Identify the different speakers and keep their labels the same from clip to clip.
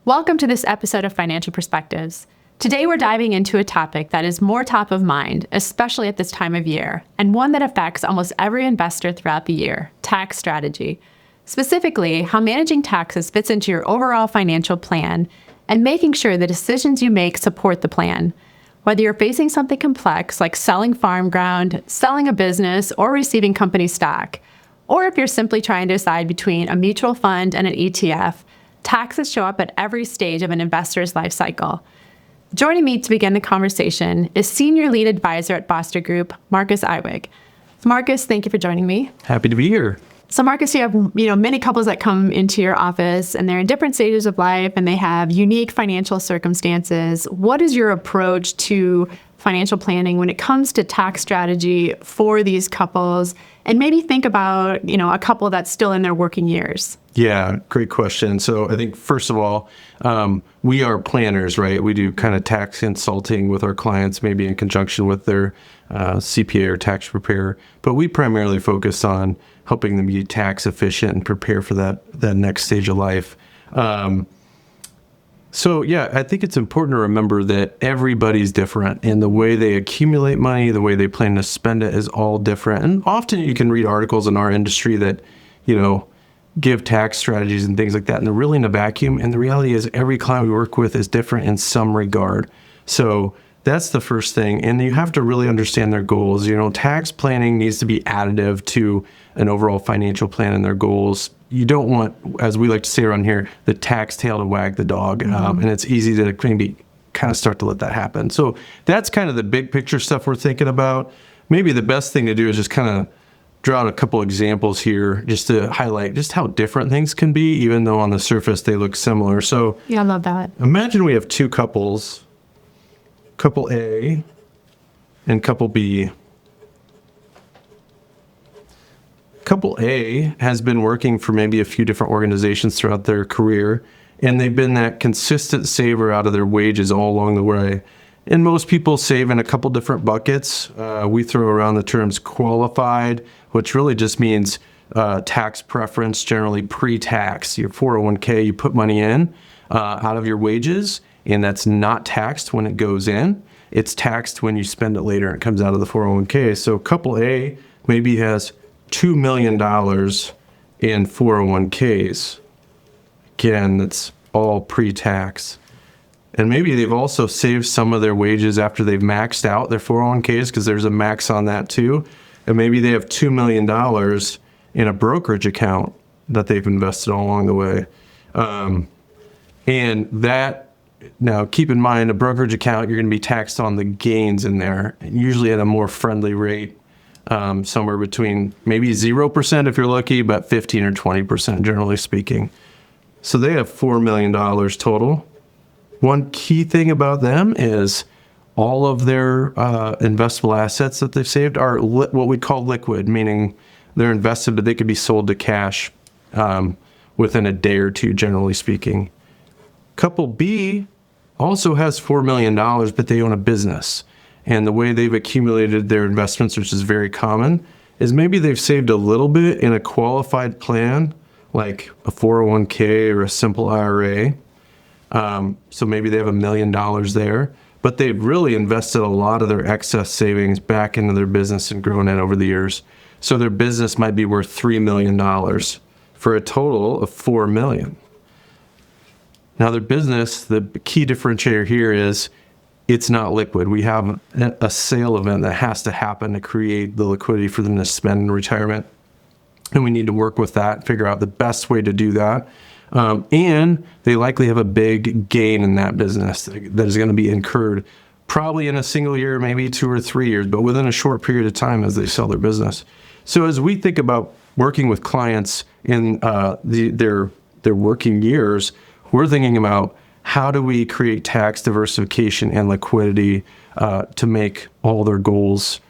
Speaker 1: Welcome to this episode of Financial Perspectives. Today we're diving into a topic that is more top of mind, especially at this time of year, and one that affects almost every investor throughout the year: tax strategy. Specifically, how managing taxes fits into your overall financial plan and making sure the decisions you make support the plan. Whether you're facing something complex like selling farm ground, selling a business, or receiving company stock, or if you're simply trying to decide between a mutual fund and an ETF, taxes show up at every stage of an investor's life cycle. Joining me to begin the conversation is Senior Lead Advisor at Boster Group, Marcus Iwig. Marcus, thank you for joining me.
Speaker 2: Happy to be here.
Speaker 1: So Marcus, you have many couples that come into your office and they're in different stages of life and they have unique financial circumstances. What is your approach to financial planning when it comes to tax strategy for these couples? And maybe think about, a couple that's still in their working years.
Speaker 2: Yeah, great question. So I think, first of all, we are planners, right? We do kind of tax consulting with our clients, maybe in conjunction with their CPA or tax preparer. But we primarily focus on helping them be tax efficient and prepare for that next stage of life. So yeah, I think it's important to remember that everybody's different, and the way they accumulate money, the way they plan to spend it is all different. And often you can read articles in our industry that, give tax strategies and things like that, and they're really in a vacuum. And the reality is every client we work with is different in some regard. So that's the first thing. And you have to really understand their goals. Tax planning needs to be additive to an overall financial plan and their goals. You don't want, as we like to say around here, the tax tail to wag the dog. And it's easy to maybe kind of start to let that happen. So that's kind of the big picture stuff we're thinking about. Maybe the best thing to do is just kind of draw out a couple examples here just to highlight just how different things can be, even though on the surface they look similar. So
Speaker 1: yeah, I love that.
Speaker 2: Imagine we have two couples, couple A and couple B. Couple A has been working for maybe a few different organizations throughout their career, and they've been that consistent saver out of their wages all along the way. And most people save in a couple different buckets. We throw around the terms qualified, which really just means tax preference, generally pre-tax. Your 401k, you put money in out of your wages, and that's not taxed when it goes in. It's taxed when you spend it later and it comes out of the 401k. So couple A maybe has $2 million in 401ks. Again, that's all pre-tax. And maybe they've also saved some of their wages after they've maxed out their 401ks, because there's a max on that too. And maybe they have $2 million in a brokerage account that they've invested all along the way. And that, now keep in mind, a brokerage account, you're going to be taxed on the gains in there, usually at a more friendly rate, somewhere between maybe 0% if you're lucky, but 15 or 20% generally speaking. So they have $4 million total. One key thing about them is all of their investable assets that they've saved are what we call liquid, meaning they're invested, but they could be sold to cash within a day or two, generally speaking. Couple B also has $4 million, but they own a business. And the way they've accumulated their investments, which is very common, is maybe they've saved a little bit in a qualified plan, like a 401k or a simple IRA. So maybe they have $1 million there, but they've really invested a lot of their excess savings back into their business and grown it over the years. So their business might be worth $3 million for a total of $4 million. Now their business, the key differentiator here is it's not liquid. We have a sale event that has to happen to create the liquidity for them to spend in retirement. And we need to work with that, figure out the best way to do that. And they likely have a big gain in that business that is going to be incurred probably in a single year, maybe 2 or 3 years, but within a short period of time as they sell their business. So as we think about working with clients in their working years, we're thinking about how do we create tax diversification and liquidity to make all their goals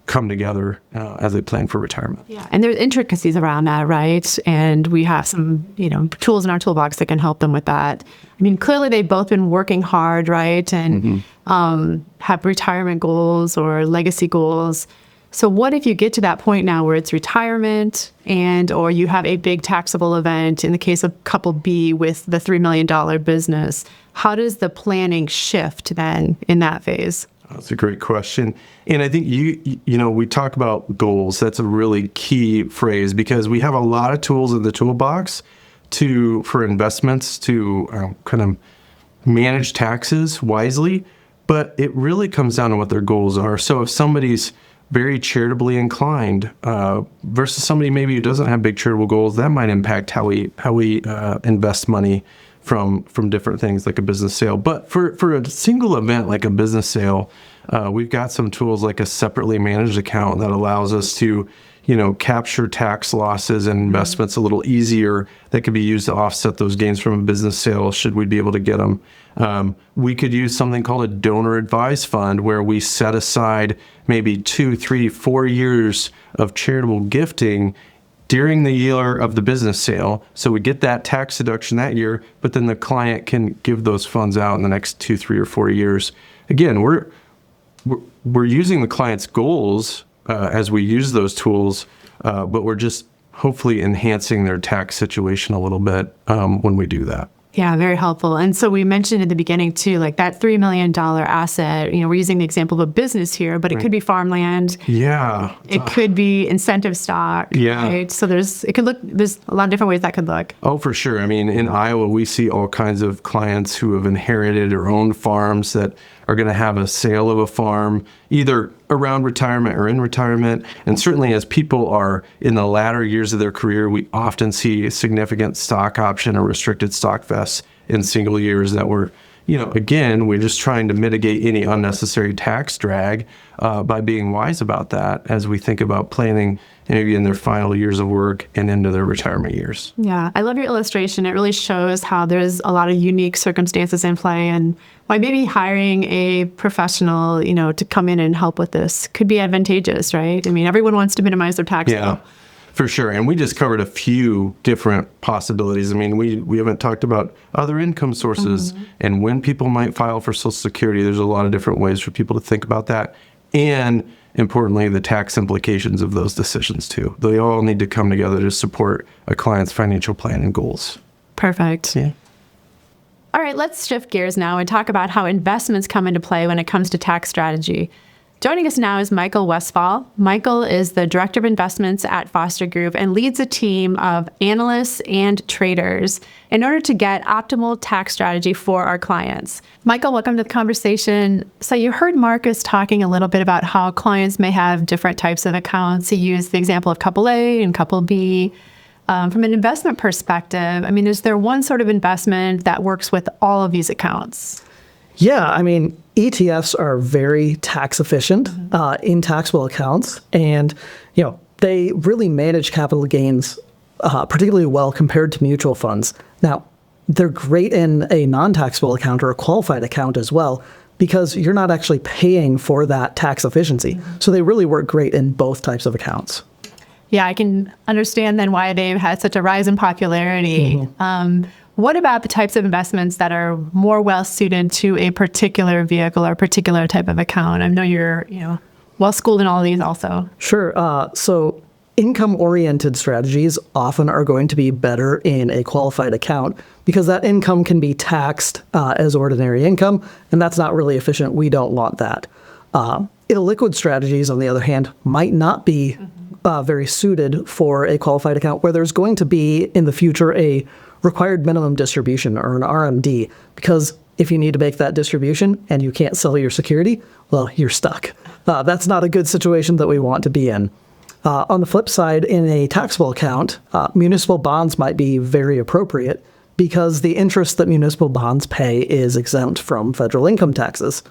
Speaker 2: come together as they plan for retirement.
Speaker 1: Yeah, and there's intricacies around that, right? And we have some, tools in our toolbox that can help them with that. I mean, clearly they've both been working hard, right? And have retirement goals or legacy goals. So what if you get to that point now where it's retirement or you have a big taxable event, in the case of couple B with the $3 million business? How does the planning shift then in that phase?
Speaker 2: That's a great question. And I think we talk about goals. That's a really key phrase because we have a lot of tools in the toolbox for investments to kind of manage taxes wisely, but it really comes down to what their goals are. So if somebody's very charitably inclined versus somebody maybe who doesn't have big charitable goals, that might impact how we invest money from different things like a business sale. But for a single event like a business sale, we've got some tools like a separately managed account that allows us to capture tax losses and investments a little easier that could be used to offset those gains from a business sale should we be able to get them. We could use something called a donor advised fund where we set aside maybe 2, 3, 4 years of charitable gifting during the year of the business sale. So we get that tax deduction that year, but then the client can give those funds out in the next 2, 3, or 4 years. Again, we're using the client's goals as we use those tools, but we're just hopefully enhancing their tax situation a little bit when we do that.
Speaker 1: Yeah, very helpful. And so we mentioned in the beginning too, like that $3 million asset, we're using the example of a business here, but it could be farmland.
Speaker 2: Yeah.
Speaker 1: It could be incentive stock.
Speaker 2: Yeah.
Speaker 1: Right? So there's a lot of different ways that could look.
Speaker 2: Oh, for sure. I mean, in Iowa, we see all kinds of clients who have inherited or owned farms that are going to have a sale of a farm either around retirement or in retirement. And certainly as people are in the latter years of their career, we often see significant stock option or restricted stock vests in single years that we're just trying to mitigate any unnecessary tax drag by being wise about that as we think about planning maybe in their final years of work and into their retirement years.
Speaker 1: Yeah, I love your illustration. It really shows how there's a lot of unique circumstances in play and why maybe hiring a professional, to come in and help with this could be advantageous, right? I mean, everyone wants to minimize their tax bill.
Speaker 2: For sure. And we just covered a few different possibilities. I mean, we haven't talked about other income sources and when people might file for Social Security. There's a lot of different ways for people to think about that. And importantly, the tax implications of those decisions too. They all need to come together to support a client's financial plan and goals.
Speaker 1: Perfect.
Speaker 2: Yeah.
Speaker 1: All right, let's shift gears now and talk about how investments come into play when it comes to tax strategy. Joining us now is Michael Westphal. Michael is the Director of Investments at Foster Group and leads a team of analysts and traders in order to get optimal tax strategy for our clients. Michael, welcome to the conversation. So you heard Marcus talking a little bit about how clients may have different types of accounts. He used the example of couple A and couple B. From an investment perspective, I mean, is there one sort of investment that works with all of these accounts?
Speaker 3: Yeah, I mean, ETFs are very tax efficient in taxable accounts, and they really manage capital gains particularly well compared to mutual funds. Now, they're great in a non-taxable account or a qualified account as well because you're not actually paying for that tax efficiency. So they really work great in both types of accounts.
Speaker 1: Yeah, I can understand then why they've had such a rise in popularity. What about the types of investments that are more well-suited to a particular vehicle or a particular type of account? I know you're, well-schooled in all of these also.
Speaker 3: Sure. So income-oriented strategies often are going to be better in a qualified account because that income can be taxed as ordinary income, and that's not really efficient. We don't want that. Illiquid strategies, on the other hand, might not be very suited for a qualified account where there's going to be in the future a required minimum distribution or an RMD, because if you need to make that distribution and you can't sell your security, well, you're stuck. That's not a good situation that we want to be in. On the flip side, in a taxable account, municipal bonds might be very appropriate because the interest that municipal bonds pay is exempt from federal income taxes.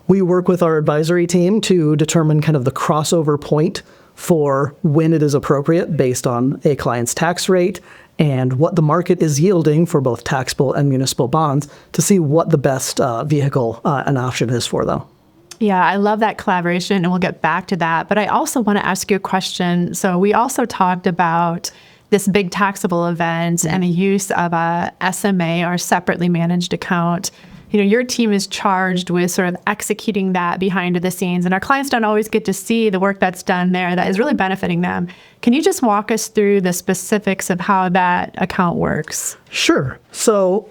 Speaker 3: We work with our advisory team to determine kind of the crossover point for when it is appropriate based on a client's tax rate and what the market is yielding for both taxable and municipal bonds to see what the best vehicle and option is for them.
Speaker 1: Yeah, I love that collaboration, and we'll get back to that. But I also want to ask you a question. So we also talked about this big taxable event and the use of a SMA or separately managed account. your team is charged with sort of executing that behind the scenes, and our clients don't always get to see the work that's done there that is really benefiting them. Can you just walk us through the specifics of how that account works?
Speaker 3: Sure. So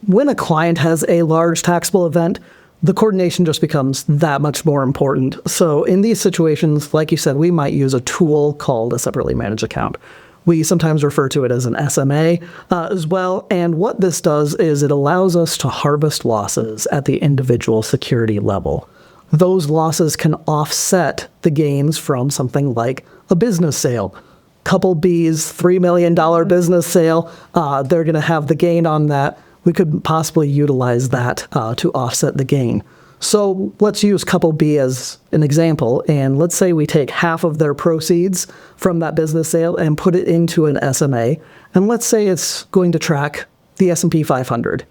Speaker 3: when a client has a large taxable event, the coordination just becomes that much more important. So in these situations, like you said, we might use a tool called a separately managed account. We sometimes refer to it as an SMA as well. And what this does is it allows us to harvest losses at the individual security level. Those losses can offset the gains from something like a business sale. Couple B's $3 million business sale, they're going to have the gain on that. We could possibly utilize that to offset the gain. So let's use Couple B as an example, and let's say we take half of their proceeds from that business sale and put it into an SMA, and let's say it's going to track the S&P 500.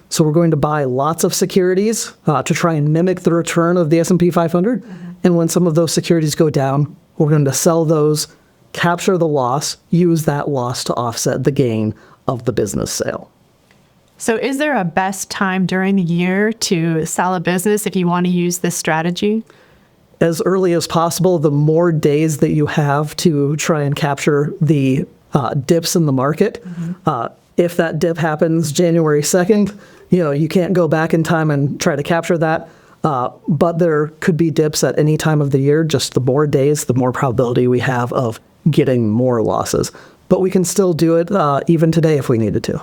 Speaker 3: So we're going to buy lots of securities to try and mimic the return of the S&P 500, and when some of those securities go down, we're going to sell those, capture the loss, use that loss to offset the gain of the business sale.
Speaker 1: So is there a best time during the year to sell a business if you want to use this strategy?
Speaker 3: As early as possible. The more days that you have to try and capture the dips in the market. If that dip happens January 2nd, you can't go back in time and try to capture that. But there could be dips at any time of the year. Just the more days, the more probability we have of getting more losses. But we can still do it even today if we needed to.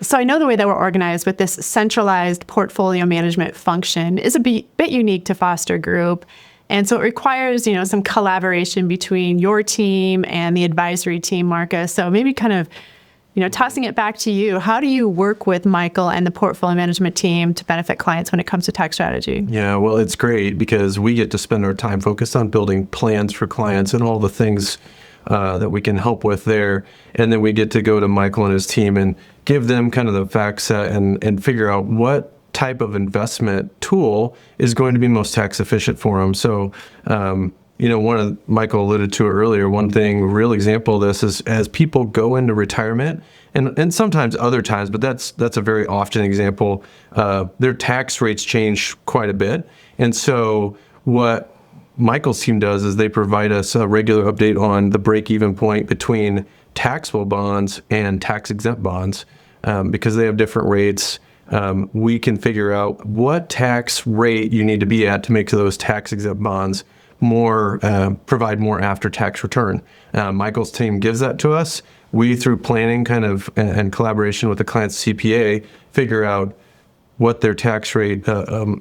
Speaker 1: So I know the way that we're organized with this centralized portfolio management function is a bit unique to Foster Group. And so it requires, some collaboration between your team and the advisory team, Marcus. So maybe kind of, tossing it back to you, how do you work with Michael and the portfolio management team to benefit clients when it comes to tax strategy?
Speaker 2: Yeah, well, it's great because we get to spend our time focused on building plans for clients and all the things that we can help with there. And then we get to go to Michael and his team and give them kind of the fact set and figure out what type of investment tool is going to be most tax efficient for them. So, Michael alluded to it earlier, one thing, real example of this is as people go into retirement, and sometimes other times, but that's a very often example, their tax rates change quite a bit. And so what Michael's team does is they provide us a regular update on the break-even point between taxable bonds and tax-exempt bonds because they have different rates. We can figure out what tax rate you need to be at to make those tax-exempt bonds provide more after-tax return. Michael's team gives that to us. We, through planning and collaboration with the client's CPA, figure out what their tax rate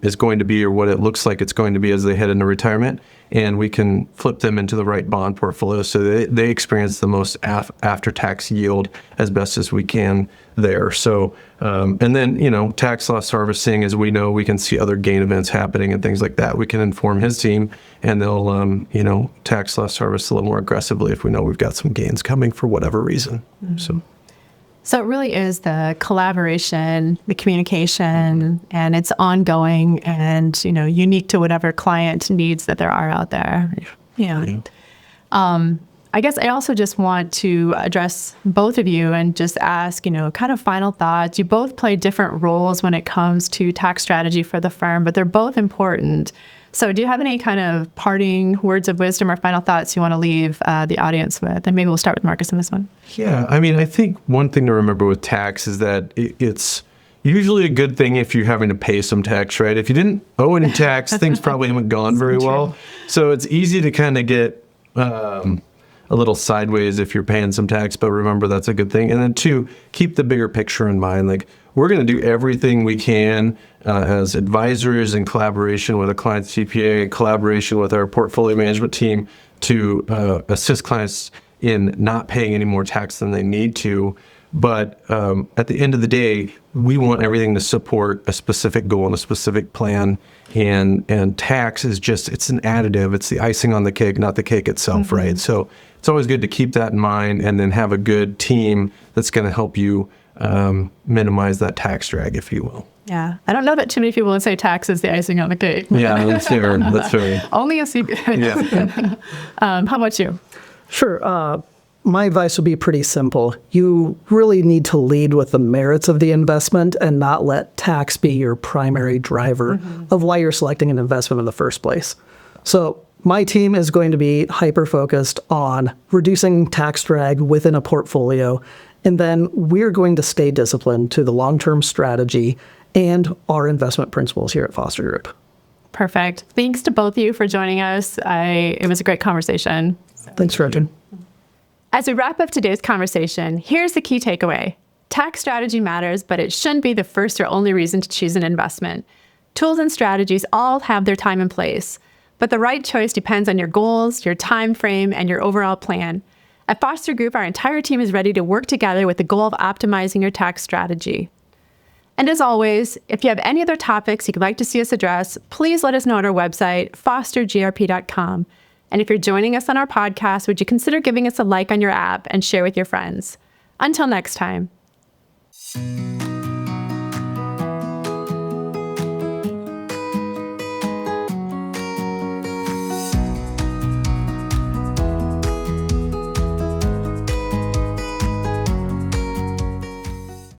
Speaker 2: is going to be or what it looks like it's going to be as they head into retirement. And we can flip them into the right bond portfolio so they experience the most after-tax yield as best as we can there. So, and then, tax loss harvesting, as we know, we can see other gain events happening and things like that. We can inform his team and they'll, tax loss harvest a little more aggressively if we know we've got some gains coming for whatever reason.
Speaker 1: Mm-hmm. So it really is the collaboration, the communication, and it's ongoing and, unique to whatever client needs that there are out there. Yeah. I guess I also just want to address both of you and just ask, kind of final thoughts. You both play different roles when it comes to tax strategy for the firm, but they're both important. So do you have any kind of parting words of wisdom or final thoughts you want to leave the audience with? And maybe we'll start with Marcus on this one.
Speaker 2: Yeah, I think one thing to remember with tax is that it's usually a good thing if you're having to pay some tax, right? If you didn't owe any tax, things probably haven't gone very well. So it's easy to kind of get a little sideways if you're paying some tax, but remember that's a good thing. And then two, keep the bigger picture in mind. Like, we're going to do everything we can as advisors in collaboration with a client's CPA, in collaboration with our portfolio management team to assist clients in not paying any more tax than they need to. But at the end of the day, we want everything to support a specific goal and a specific plan. And tax is it's an additive. It's the icing on the cake, not the cake itself, mm-hmm. right? So it's always good to keep that in mind and then have a good team that's going to help you minimize that tax drag, if you will.
Speaker 1: Yeah. I don't know that too many people would say tax is the icing on the cake.
Speaker 2: Yeah, that's fair. That's fair.
Speaker 1: Only a CPA.
Speaker 2: Yeah.
Speaker 1: How about you?
Speaker 3: Sure. my advice would be pretty simple. You really need to lead with the merits of the investment and not let tax be your primary driver of why you're selecting an investment in the first place. So my team is going to be hyper-focused on reducing tax drag within a portfolio, and then we're going to stay disciplined to the long-term strategy and our investment principles here at Foster Group.
Speaker 1: Perfect. Thanks to both of you for joining us. It was a great conversation.
Speaker 3: Thanks, Gretchen.
Speaker 1: As we wrap up today's conversation, here's the key takeaway. Tax strategy matters, but it shouldn't be the first or only reason to choose an investment. Tools and strategies all have their time and place, but the right choice depends on your goals, your time frame, and your overall plan. At Foster Group, our entire team is ready to work together with the goal of optimizing your tax strategy. And as always, if you have any other topics you'd like to see us address, please let us know at our website, fostergrp.com. And if you're joining us on our podcast, would you consider giving us a like on your app and share with your friends? Until next time.